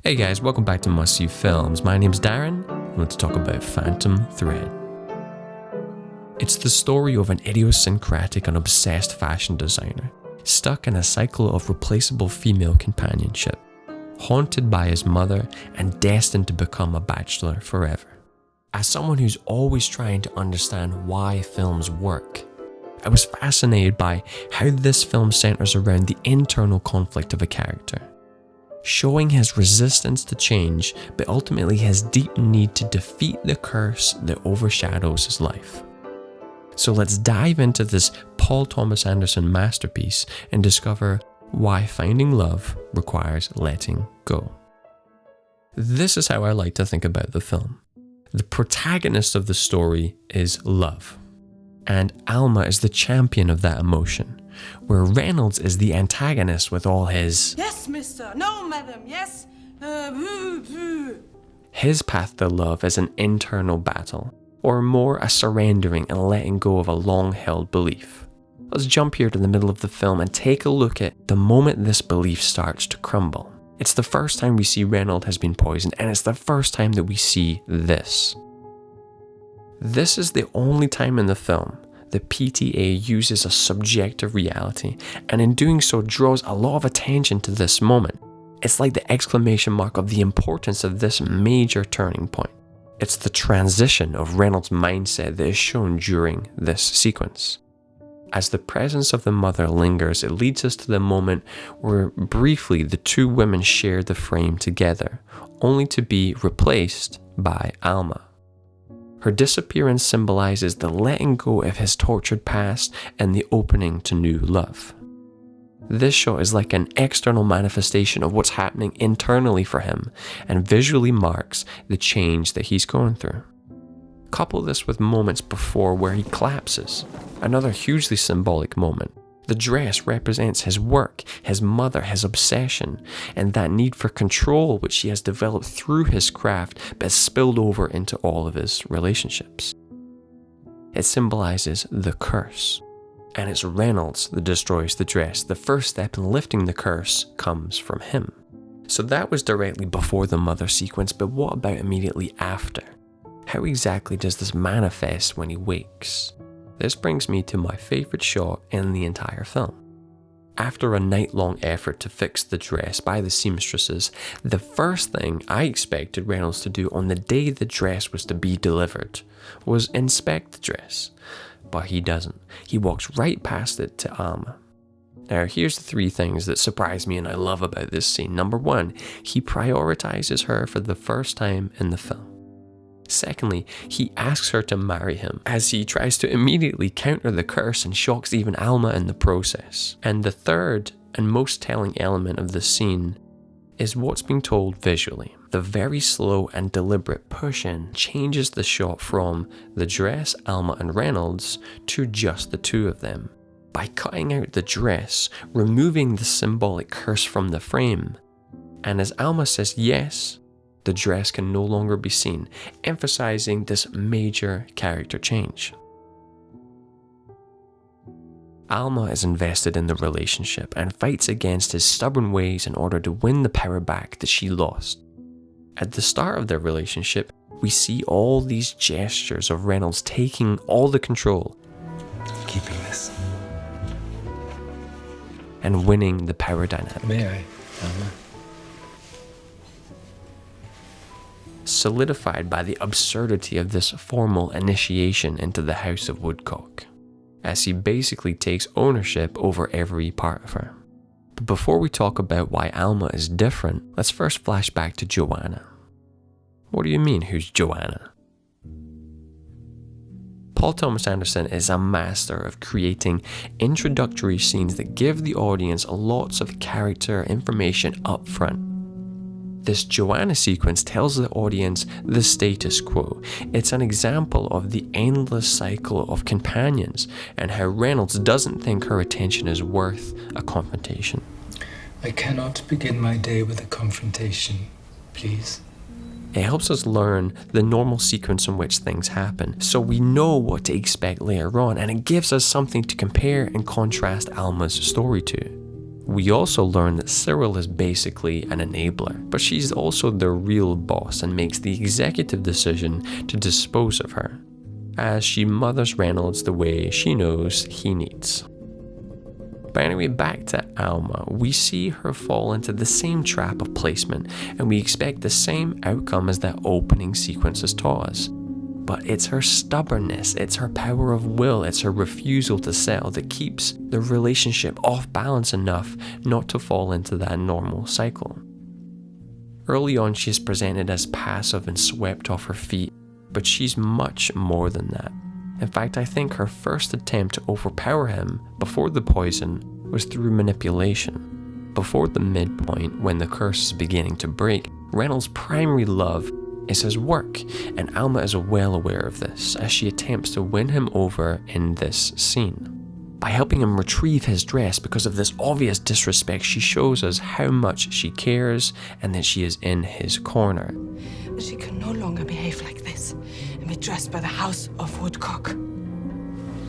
Hey guys, welcome back to Must See Films. My name's Darren, and let's talk about Phantom Thread. It's the story of an idiosyncratic and obsessed fashion designer, stuck in a cycle of replaceable female companionship, haunted by his mother and destined to become a bachelor forever. As someone who's always trying to understand why films work, I was fascinated by how this film centers around the internal conflict of a character, showing his resistance to change, but ultimately his deep need to defeat the curse that overshadows his life. So let's dive into this Paul Thomas Anderson masterpiece and discover why finding love requires letting go. This is how I like to think about the film. The protagonist of the story is love, and Alma is the champion of that emotion, where Reynolds is the antagonist with all his "Yes, mister. No, madam. Yes. His path to love is an internal battle, or more a surrendering and letting go of a long-held belief. Let's jump here to the middle of the film and take a look at the moment this belief starts to crumble. It's the first time we see Reynolds has been poisoned, and it's the first time that we see this. This is the only time in the film that PTA uses a subjective reality, and in doing so draws a lot of attention to this moment. It's like the exclamation mark of the importance of this major turning point. It's the transition of Reynolds' mindset that is shown during this sequence. As the presence of the mother lingers, it leads us to the moment where briefly the two women share the frame together, only to be replaced by Alma. Her disappearance symbolizes the letting go of his tortured past and the opening to new love. This shot is like an external manifestation of what's happening internally for him and visually marks the change that he's going through. Couple this with moments before where he collapses, another hugely symbolic moment. The dress represents his work, his mother, his obsession, and that need for control which he has developed through his craft but has spilled over into all of his relationships. It symbolizes the curse, and it's Reynolds that destroys the dress. The first step in lifting the curse comes from him. So that was directly before the mother sequence, but what about immediately after? How exactly does this manifest when he wakes? This brings me to my favourite shot in the entire film. After a night-long effort to fix the dress by the seamstresses, the first thing I expected Reynolds to do on the day the dress was to be delivered was inspect the dress. But he doesn't. He walks right past it to Alma. Now here's the three things that surprise me and I love about this scene. Number one, he prioritizes her for the first time in the film. Secondly, he asks her to marry him as he tries to immediately counter the curse and shocks even Alma in the process. And the third and most telling element of the scene is what's being told visually. The very slow and deliberate push-in changes the shot from the dress, Alma and Reynolds to just the two of them. By cutting out the dress, removing the symbolic curse from the frame, and as Alma says yes, the dress can no longer be seen, emphasizing this major character change. Alma is invested in the relationship and fights against his stubborn ways in order to win the power back that she lost. At the start of their relationship, we see all these gestures of Reynolds taking all the control, keeping this, and winning the power dynamic. May I, Alma? Solidified by the absurdity of this formal initiation into the House of Woodcock, as he basically takes ownership over every part of her. But before we talk about why Alma is different, let's first flash back to Joanna. What do you mean, who's Joanna? Paul Thomas Anderson is a master of creating introductory scenes that give the audience lots of character information up front. This Joanna sequence tells the audience the status quo. It's an example of the endless cycle of companions and how Reynolds doesn't think her attention is worth a confrontation. I cannot begin my day with a confrontation, please. It helps us learn the normal sequence in which things happen, so we know what to expect later on, and it gives us something to compare and contrast Alma's story to. We also learn that Cyril is basically an enabler, but she's also the real boss and makes the executive decision to dispose of her, as she mothers Reynolds the way she knows he needs. But anyway, back to Alma, we see her fall into the same trap of placement, and we expect the same outcome as that opening sequence has taught us. But it's her stubbornness, it's her power of will, it's her refusal to settle that keeps the relationship off balance enough not to fall into that normal cycle. Early on, she is presented as passive and swept off her feet, but she's much more than that. In fact, I think her first attempt to overpower him before the poison was through manipulation. Before the midpoint, when the curse is beginning to break, Reynolds' primary love is his work, and Alma is well aware of this as she attempts to win him over in this scene. By helping him retrieve his dress because of this obvious disrespect, she shows us how much she cares and that she is in his corner. But she can no longer behave like this and be dressed by the House of Woodcock.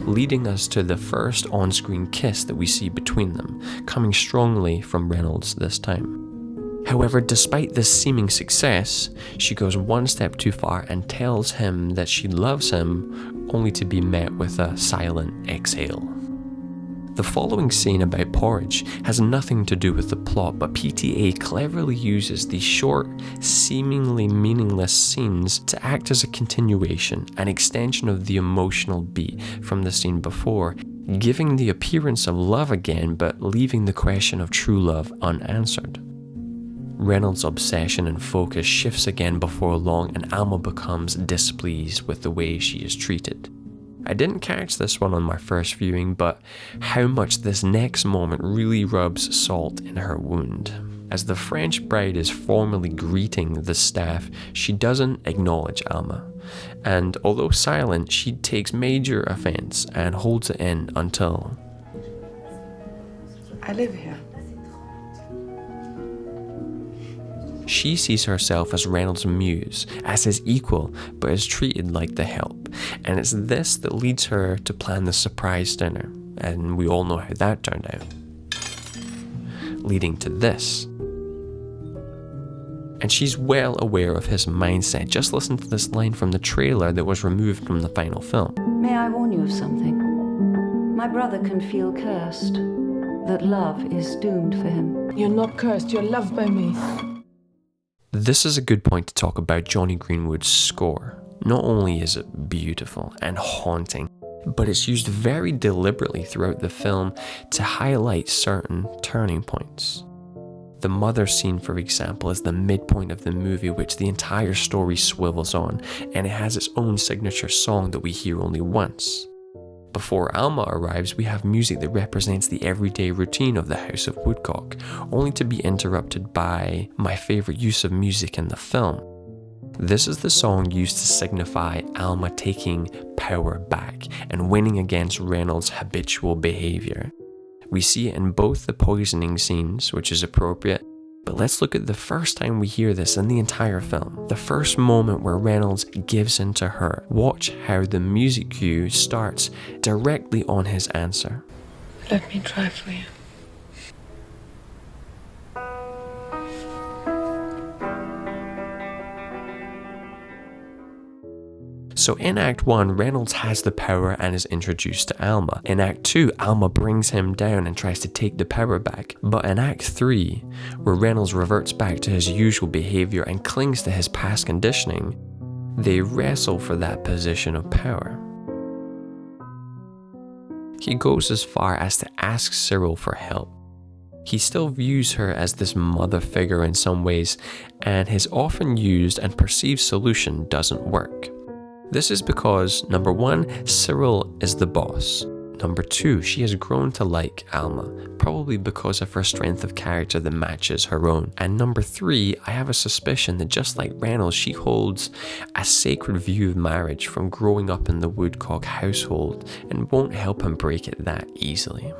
Leading us to the first on-screen kiss that we see between them, coming strongly from Reynolds this time. However, despite this seeming success, she goes one step too far and tells him that she loves him, only to be met with a silent exhale. The following scene about porridge has nothing to do with the plot, but PTA cleverly uses these short, seemingly meaningless scenes to act as a continuation, an extension of the emotional beat from the scene before, giving the appearance of love again, but leaving the question of true love unanswered. Reynolds' obsession and focus shifts again before long, and Alma becomes displeased with the way she is treated. I didn't catch this one on my first viewing, but how much this next moment really rubs salt in her wound. As the French bride is formally greeting the staff, she doesn't acknowledge Alma, and although silent, she takes major offense and holds it in until... I live here. She sees herself as Reynolds' muse, as his equal, but is treated like the help. And it's this that leads her to plan the surprise dinner, and we all know how that turned out. Leading to this. And she's well aware of his mindset. Just listen to this line from the trailer that was removed from the final film. May I warn you of something? My brother can feel cursed, that love is doomed for him. You're not cursed, you're loved by me. This is a good point to talk about Johnny Greenwood's score. Not only is it beautiful and haunting, but it's used very deliberately throughout the film to highlight certain turning points. The mother scene, for example, is the midpoint of the movie, which the entire story swivels on, and it has its own signature song that we hear only once. Before Alma arrives, we have music that represents the everyday routine of the House of Woodcock, only to be interrupted by my favourite use of music in the film. This is the song used to signify Alma taking power back and winning against Reynolds' habitual behaviour. We see it in both the poisoning scenes, which is appropriate, but let's look at the first time we hear this in the entire film. The first moment where Reynolds gives in to her. Watch how the music cue starts directly on his answer. Let me try for you. So in Act 1, Reynolds has the power and is introduced to Alma. In Act 2, Alma brings him down and tries to take the power back. But in Act 3, where Reynolds reverts back to his usual behaviour and clings to his past conditioning, they wrestle for that position of power. He goes as far as to ask Cyril for help. He still views her as this mother figure in some ways, and his often used and perceived solution doesn't work. This is because, number 1, Cyril is the boss. Number 2, she has grown to like Alma, probably because of her strength of character that matches her own. And number 3, I have a suspicion that just like Reynolds, she holds a sacred view of marriage from growing up in the Woodcock household and won't help him break it that easily.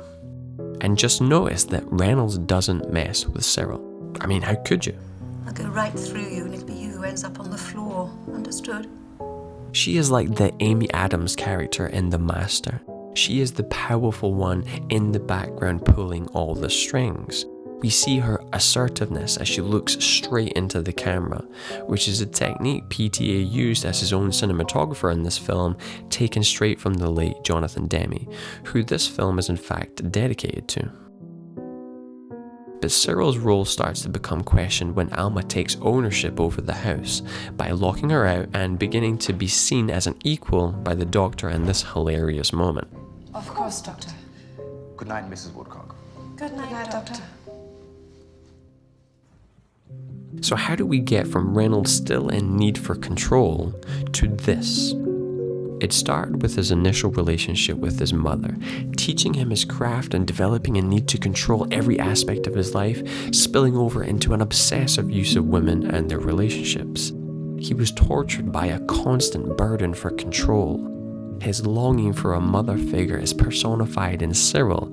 And just notice that Reynolds doesn't mess with Cyril. I mean, how could you? I'll go right through you and it'll be you who ends up on the floor. Understood? She is like the Amy Adams character in The Master. She is the powerful one in the background pulling all the strings. We see her assertiveness as she looks straight into the camera, which is a technique PTA used as his own cinematographer in this film, taken straight from the late Jonathan Demme, who this film is in fact dedicated to. But Cyril's role starts to become questioned when Alma takes ownership over the house by locking her out and beginning to be seen as an equal by the doctor in this hilarious moment. Of course, Doctor. Good night, Mrs. Woodcock. Good night, Doctor. So how do we get from Reynolds still in need for control to this? It started with his initial relationship with his mother, teaching him his craft and developing a need to control every aspect of his life, spilling over into an obsessive use of women and their relationships. He was tortured by a constant burden for control. His longing for a mother figure is personified in Cyril,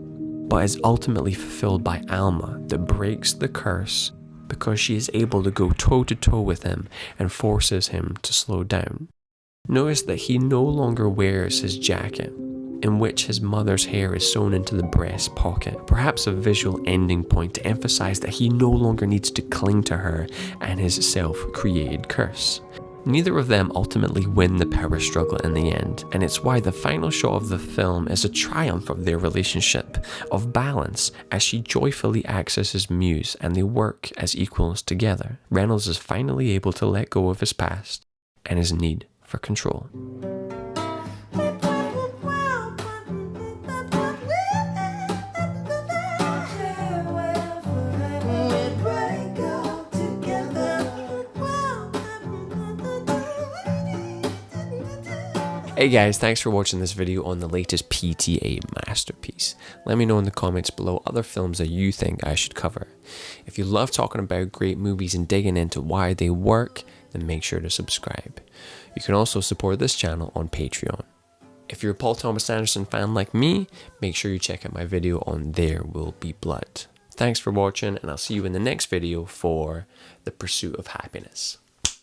but is ultimately fulfilled by Alma that breaks the curse because she is able to go toe-to-toe with him and forces him to slow down. Notice that he no longer wears his jacket, in which his mother's hair is sewn into the breast pocket, perhaps a visual ending point to emphasize that he no longer needs to cling to her and his self-created curse. Neither of them ultimately win the power struggle in the end, and it's why the final shot of the film is a triumph of their relationship, of balance, as she joyfully acts as his muse and they work as equals together. Reynolds is finally able to let go of his past and his need for control. Hey guys, thanks for watching this video on the latest PTA masterpiece. Let me know in the comments below other films that you think I should cover. If you love talking about great movies and digging into why they work, then make sure to subscribe. You can also support this channel on Patreon. If you're a Paul Thomas Anderson fan like me, make sure you check out my video on There Will Be Blood. Thanks for watching, and I'll see you in the next video for The Pursuit of Happiness.